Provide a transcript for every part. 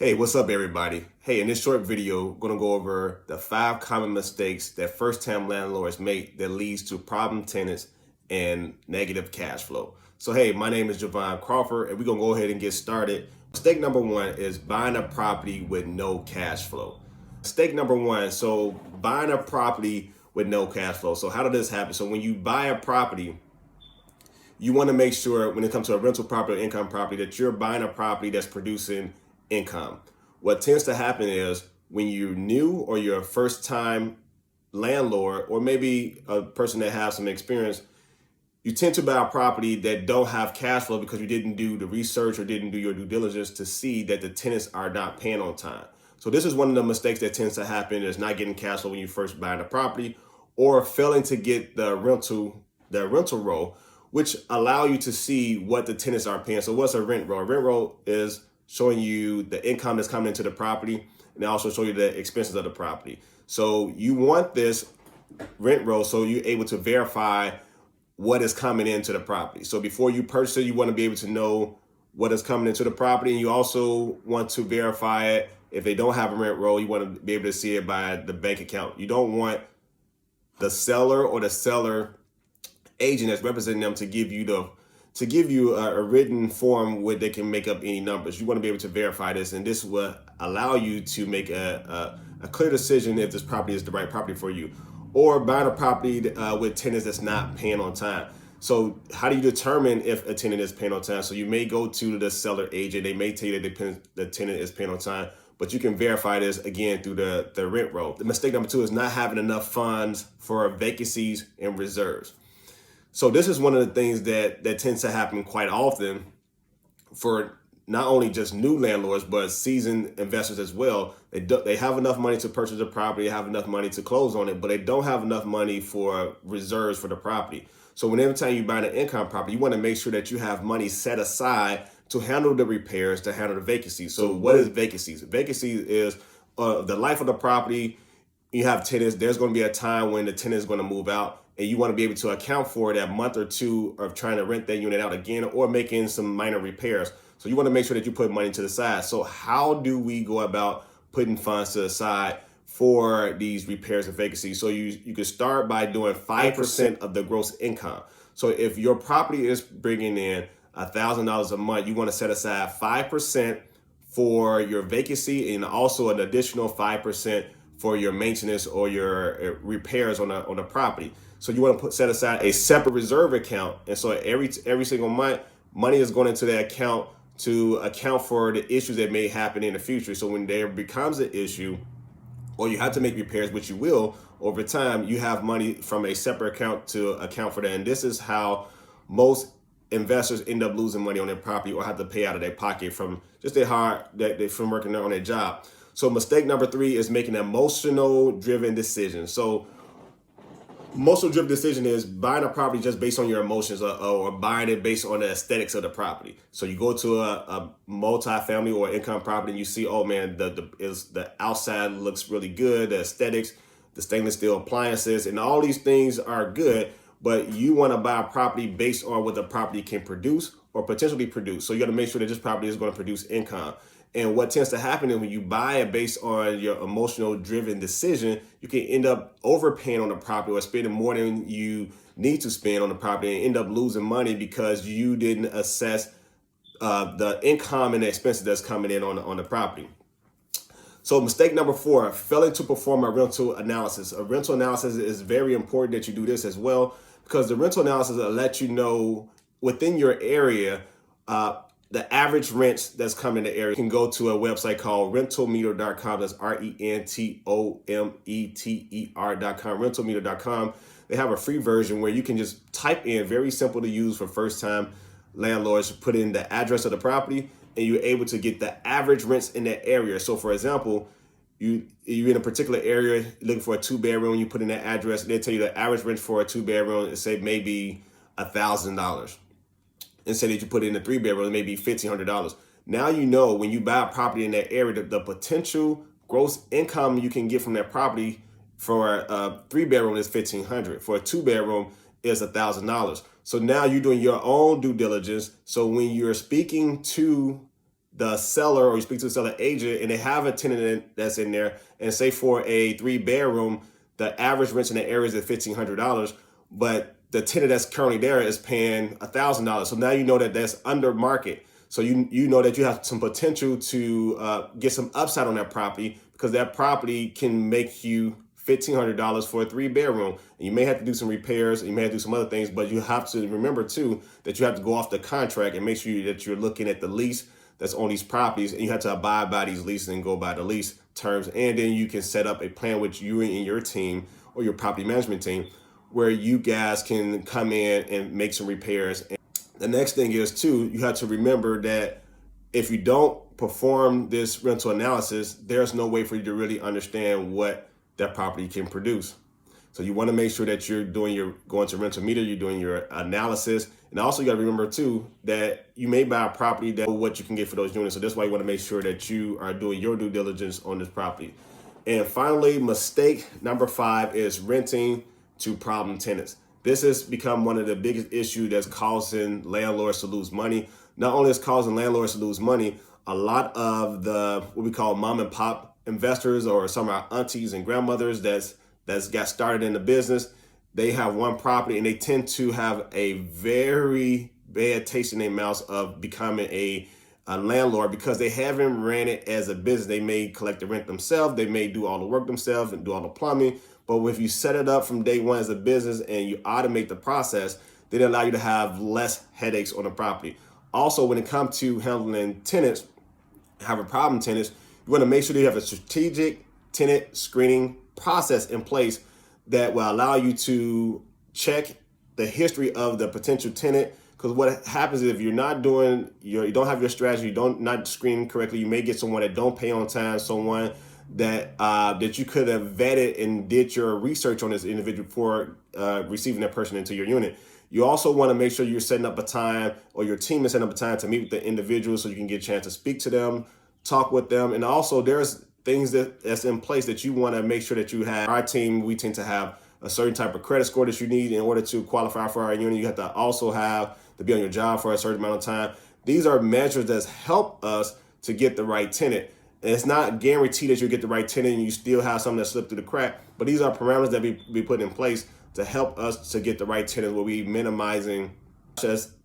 Hey, what's up, everybody? Hey, in this short video, we're going to go over the 5 common mistakes that first-time landlords make that leads to problem tenants and negative cash flow. So, hey, my name is Javon Crawford, and we're going to go ahead and get started. Mistake number 1 is buying a property with no cash flow. Mistake number 1, so buying a property with no cash flow. So how did this happen? So when you buy a property, you want to make sure when it comes to a rental property or income property that you're buying a property that's producing income. What tends to happen is when you're new or you're a first time landlord, or maybe a person that has some experience, you tend to buy a property that don't have cash flow because you didn't do the research or didn't do your due diligence to see that the tenants are not paying on time. So this is one of the mistakes that tends to happen, is not getting cash flow when you first buy the property, or failing to get the rental roll, which allow you to see what the tenants are paying. So what's a rent roll? A rent roll is showing you the income that's coming into the property, and they also show you the expenses of the property. So you want this rent roll so you're able to verify what is coming into the property. So before you purchase it, you want to be able to know what is coming into the property, and you also want to verify it. If they don't have a rent roll, you want to be able to see it by the bank account. You don't want the seller or the seller agent that's representing them to give you a written form where they can make up any numbers. You want to be able to verify this, and this will allow you to make a clear decision if this property is the right property for you. Or buying a property with tenants that's not paying on time. So how do you determine if a tenant is paying on time? So you may go to the seller agent. They may tell you that the tenant is paying on time, but you can verify this again through the rent roll. The mistake number 2 is not having enough funds for vacancies and reserves. So this is one of the things that tends to happen quite often for not only just new landlords, but seasoned investors as well. They have enough money to purchase the property, have enough money to close on it, but they don't have enough money for reserves for the property. So whenever time you buy an income property, you want to make sure that you have money set aside to handle the repairs, to handle the vacancies. So what is vacancies? Vacancies is the life of the property. You have tenants. There's going to be a time when the tenant is going to move out, and you want to be able to account for that month or two of trying to rent that unit out again, or making some minor repairs. So you want to make sure that you put money to the side. So how do we go about putting funds to the side for these repairs and vacancies? So you can start by doing 5% of the gross income. So if your property is bringing in $1,000 a month, you want to set aside 5% for your vacancy, and also an additional 5% for your maintenance or your repairs on the property. So you want to set aside a separate reserve account, and so every single month, money is going into that account to account for the issues that may happen in the future. So when there becomes an issue, or you have to make repairs, which you will over time, you have money from a separate account to account for that. And this is how most investors end up losing money on their property, or have to pay out of their pocket from just from working there on their job. So mistake number 3 is making emotional driven decisions. So emotional driven decision is buying a property just based on your emotions, or buying it based on the aesthetics of the property. So you go to a multi-family or income property, and you see, oh man, the outside looks really good, the aesthetics, the stainless steel appliances, and all these things are good, but you want to buy a property based on what the property can produce or potentially produce. So you got to make sure that this property is going to produce income. And what tends to happen is when you buy it based on your emotional driven decision, you can end up overpaying on the property, or spending more than you need to spend on the property, and end up losing money because you didn't assess the income and the expenses that's coming in on the property. So mistake number 4, failing to perform a rental analysis. A rental analysis is very important that you do this as well, because the rental analysis will let you know within your area the average rents that's coming in the area. You can go to a website called rentalmeter.com. That's rentometer.com, rentalmeter.com. They have a free version where you can just type in, very simple to use for first time landlords, put in the address of the property, and you're able to get the average rents in that area. So for example, you're in a particular area looking for a 2-bedroom, you put in that address, and they tell you the average rent for a 2-bedroom is, say, maybe $1,000. And say that you put in a 3-bedroom, it may be $1,500. Now you know when you buy a property in that area, the potential gross income you can get from that property for a 3-bedroom is $1,500. For a 2-bedroom is $1,000. So now you're doing your own due diligence. So when you're speaking to the seller, or you speak to the seller agent, and they have a tenant that's in there, and say for a 3-bedroom, the average rent in the area is at $1,500, but the tenant that's currently there is paying $1,000. So now you know that that's under market. So you know that you have some potential to get some upside on that property, because that property can make you $1,500 for a 3-bedroom. And you may have to do some repairs, and you may have to do some other things, but you have to remember too that you have to go off the contract and make sure that you're looking at the lease that's on these properties, and you have to abide by these leases and go by the lease terms. And then you can set up a plan with you and your team, or your property management team, where you guys can come in and make some repairs. And the next thing is too, you have to remember that if you don't perform this rental analysis, there's no way for you to really understand what that property can produce. So you want to make sure that you're going to rental meter, you're doing your analysis. And also you got to remember too, that you may buy a property that what you can get for those units. So that's why you want to make sure that you are doing your due diligence on this property. And finally, mistake number 5 is renting to problem tenants. This has become one of the biggest issues that's causing landlords to lose money. Not only is causing landlords to lose money, a lot of the what we call mom and pop investors, or some of our aunties and grandmothers that's got started in the business, they have one property and they tend to have a very bad taste in their mouths of becoming a landlord, because they haven't ran it as a business. They may collect the rent themselves, they may do all the work themselves and do all the plumbing, but if you set it up from day one as a business and you automate the process, then it allow you to have less headaches on the property. Also, when it comes to handling tenants, having problem tenants, you want to make sure that you have a strategic tenant screening process in place that will allow you to check the history of the potential tenant. Because what happens is, if you're not doing you don't have your strategy, you not screen correctly, you may get someone that don't pay on time, someone that you could have vetted and did your research on this individual before receiving that person into your unit. You also want to make sure you're setting up a time, or your team is setting up a time to meet with the individual, so you can get a chance to speak to them, talk with them. And also there's things that's in place that you want to make sure that you have. Our team, we tend to have a certain type of credit score that you need in order to qualify for our unit. You have to also have to be on your job for a certain amount of time. These are measures that help us to get the right tenant. And it's not guaranteed that you'll get the right tenant and you still have something that slipped through the crack, but these are parameters that we put in place to help us to get the right tenant, where we minimizing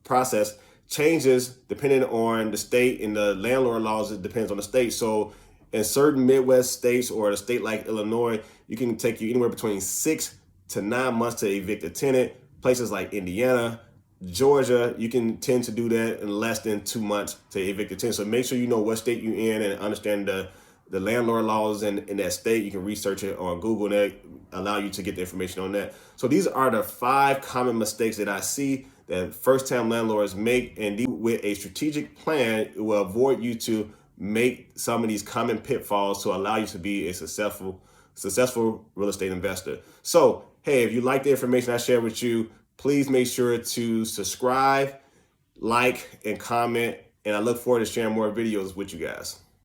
process changes depending on the state, and the landlord laws, it depends on the state. So in certain Midwest states, or a state like Illinois, you can take you anywhere between 6 to 9 months to evict a tenant. Places like Indiana, Georgia, you can tend to do that in less than 2 months to evict a tenant. So make sure you know what state you're in and understand the landlord laws in that state. You can research it on Google, and that allow you to get the information on that. So these are the 5 common mistakes that I see that first-time landlords make, and with a strategic plan, it will avoid you to make some of these common pitfalls to allow you to be a successful real estate investor. So, hey, if you like the information I shared with you, please make sure to subscribe, like, and comment, and I look forward to sharing more videos with you guys.